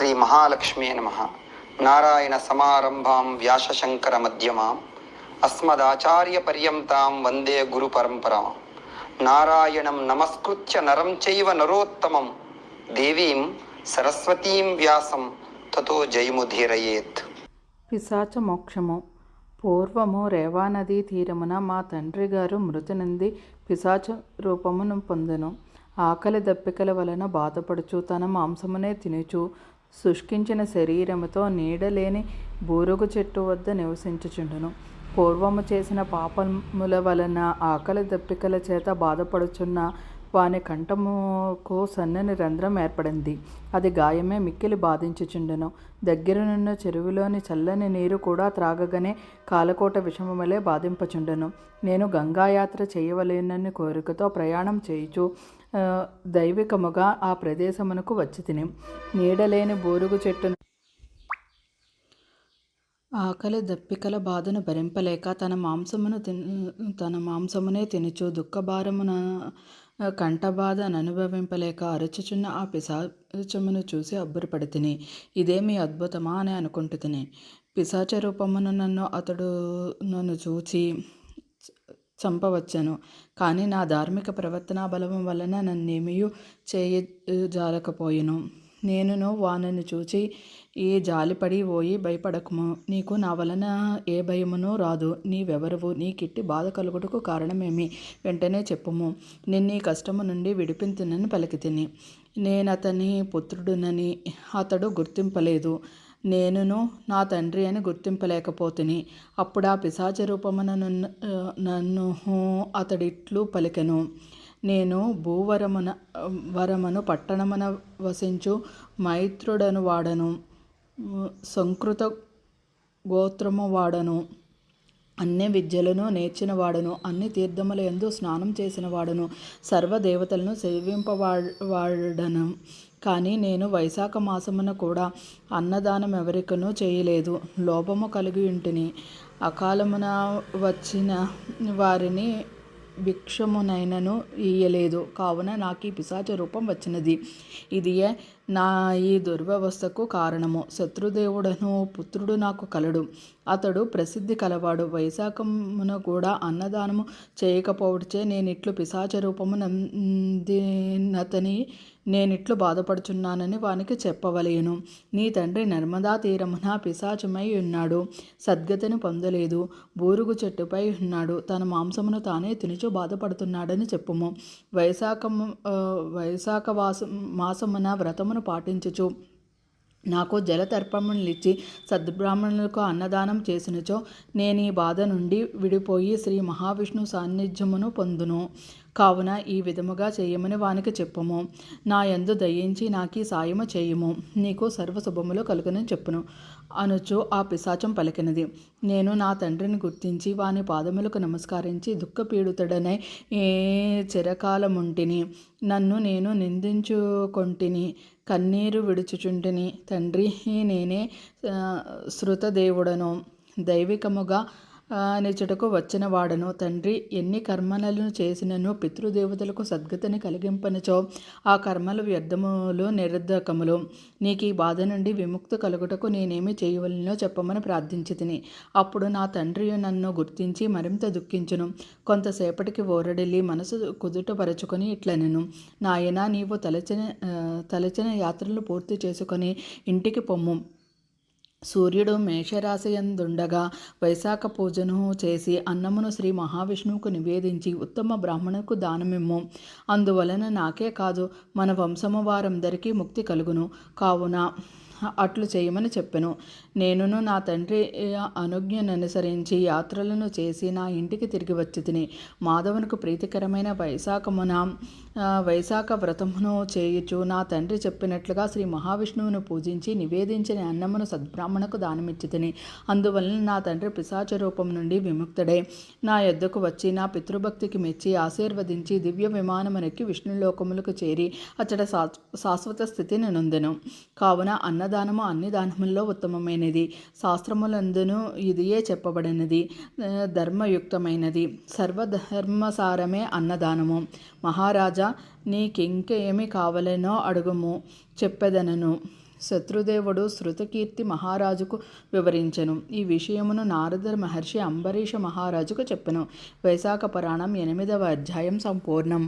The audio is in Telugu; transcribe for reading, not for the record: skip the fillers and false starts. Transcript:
శ్రీ మహాలక్ష్మీ నమః. నారాయణ సమారంభాం వ్యాసశంకర మధ్యమాం అస్మదాచార్య పర్యంతాం వందే గురు పరంపరాం. నారాయణం నమస్కృత్య నరం చైవ నరోత్తమం దేవీం సరస్వతీం వ్యాసం తతో జయముధీరయేత్. పిశాచ మోక్షము. పూర్వము రేవానదీ తీరమున మా తండ్రి గారు మృతి నుండి పిశాచ రూపమును పొందెను. ఆకలి దప్పికల వలన బాధపడుచు తన మాంసమునే తినుచు శుష్కించిన శరీరముతో నీడలేని బూరుగు చెట్టు వద్ద నివసించుచుండును. పూర్వము చేసిన పాపముల వలన ఆకలి దప్పికల చేత బాధపడుచున్న వాని కంఠముకు సన్నని రంధ్రం ఏర్పడింది. అది గాయమే మిక్కిలి బాధించుచుండెను. దగ్గరనున్న చెరువులోని చల్లని నీరు కూడా త్రాగగానే కాలకోట విషమములే బాధింపచుండెను. నేను గంగాయాత్ర చేయవలెనని కోరికతో ప్రయాణం చేయుచు దైవికముగా ఆ ప్రదేశమునకు వచ్చి తిని నీడలేని బూరుగు చెట్టును ఆకలి దప్పికల బాధను భరింపలేక తన మాంసమునే తినుచు దుఃఖభారమున కంఠబాధ అనుభవింపలేక అరుచుచున్న ఆ పిశాచమును చూసి అబ్బురపడి తిని ఇదేమి అద్భుతమా అని అనుకుంటూ తిని పిశాచ రూపమున నన్ను చూచి చంపవచ్చెను. కానీ నా ధార్మిక ప్రవర్తనా బలము వలన నన్నేమియూ చేయజాలకపోయెను. నేనును వానిని చూచి ఈ జాలిపడి ఓయి భయపడకుము, నీకు నా వలన ఏ భయమును రాదు. నీవెవరువు? నీకిట్టి బాధ కలుగుటకు కారణమేమి? వెంటనే చెప్పుము. నిన్నీ కష్టము నుండి విడిపింతునని పలికితిని. నేనతని పుత్రుడునని అతడు గుర్తింపలేదు. నేనును నా తండ్రి అని గుర్తింపలేకపోతిని. అప్పుడా పిశాచ రూపమున నన్ను అతడిట్లు పలికెను. నేను వరమును పట్టణమున వసించు మైత్రుడను వాడను, సంకృత గోత్రము వాడను, అన్ని విద్యలను నేర్చిన వాడను, అన్ని తీర్థముల యందు స్నానం చేసిన వాడను, సర్వదేవతలను సేవింపవాడను. కానీ నేను వైశాఖ మాసమున కూడా అన్నదానం ఎవరికనూ చేయలేదు. లోపము కలిగి ఉంటిని. అకాలమున వచ్చిన వారిని భిక్షమునైనను ఇయ్యలేదు. కావున నాకు ఈ పిశాచ రూపం వచ్చినది. ఇదియే నా ఈ దుర్వ్యవస్థకు కారణము. శత్రుదేవుడను పుత్రుడు నాకు కలడు. అతడు ప్రసిద్ధి కలవాడు. వైశాఖమున కూడా అన్నదానము చేయకపోవచ్చే నేనిట్లు పిశాచ రూపము నందినతని నేనిట్లు బాధపడుచున్నానని వానికి చెప్పవలెను. నీ తండ్రి నర్మదా తీరమున పిశాచమై ఉన్నాడు. సద్గతిని పొందలేదు. బూరుగు చెట్టుపై ఉన్నాడు. తన మాంసమును తానే తినుచు బాధపడుతున్నాడని చెప్పుము. వైశాఖ మాసమున వ్రతమును పాటించుచు నాకు జలతర్పణములిచ్చి సద్బ్రాహ్మణులకు అన్నదానం చేసినచో నేనీ బాధ నుండి విడిపోయి శ్రీ మహావిష్ణు సాన్నిధ్యమును పొందును. కావున ఈ విధముగా చేయమని వానికి చెప్పుము. నా యందు దయించి నాకీ సాయము చేయుము. నీకు సర్వశుభములు కలుగునని చెప్పును అనుచు ఆ పిశాచం పలికినది. నేను నా తండ్రిని గుర్తించి వాని పాదములకు నమస్కరించి దుఃఖపీడితుడనై చిరకాలముంటిని. నన్ను నేను నిందించుకొంటిని, కన్నీరు విడుచుచుంటిని. తండ్రి, నేనే శృతదేవుడను, దైవికముగా నిచుటకు వచ్చిన వాడను. తండ్రి, ఎన్ని కర్మలను చేసినను పితృదేవతలకు సద్గతిని కలిగింపనిచో ఆ కర్మలు వ్యర్థములు, నిరర్ధకములు. నీకు ఈ బాధ నుండి విముక్తి కలుగుటకు నేనేమి చేయవలెనో చెప్పమని ప్రార్థించితిని. అప్పుడు నా తండ్రి నన్ను గుర్తించి మరింత దుఃఖించును. కొంతసేపటికి ఓరడిల్లి మనసు కుదుటపరచుకొని ఇట్లనెను. నాయనా, నీవు తలచిన యాత్రలు పూర్తి చేసుకొని ఇంటికి పొమ్ము. సూర్యుడు మేషరాశియందుండగా వైశాఖ పూజను చేసి అన్నమును శ్రీ మహావిష్ణువుకు నివేదించి ఉత్తమ బ్రాహ్మణుకు దానమిమ్ము. అందువలన నాకే కాదు మన వంశము వారందరికీ ముక్తి కలుగును. కావున అట్లు చేయమని చెప్పెను. నేనును నా తండ్రి అనుజ్ఞననుసరించి యాత్రలను చేసి నా ఇంటికి తిరిగి వచ్చి తిని మాధవునికి ప్రీతికరమైన వైశాఖ వ్రతమును చేయుచు నా తండ్రి చెప్పినట్లుగా శ్రీ మహావిష్ణువును పూజించి నివేదించిన అన్నమును సద్బ్రాహ్మణకు దానమిచ్చి తిని అందువలన నా తండ్రి పిశాచ రూపం నుండి విముక్తుడై నా యొద్దకు వచ్చి నా పితృభక్తికి మెచ్చి ఆశీర్వదించి దివ్య విమానమునెక్కి విష్ణులోకములకు చేరి అచ్చట శాశ్వత స్థితిని నొందెను. కావున అన్నదానము అన్ని దానముల్లో ఉత్తమమైనది. శాస్త్రములందును ఇదియే చెప్పబడినది, ధర్మయుక్తమైనది. సర్వధర్మసారమే అన్నదానము. మహారాజా, నీకింకేమి కావలెనో అడుగుము, చెప్పెదనను. శత్రుదేవుడు శృతకీర్తి మహారాజుకు వివరించెను. ఈ విషయమును నారద మహర్షి అంబరీష మహారాజుకు చెప్పెను. వైశాఖ పురాణం 8వ అధ్యాయం సంపూర్ణం.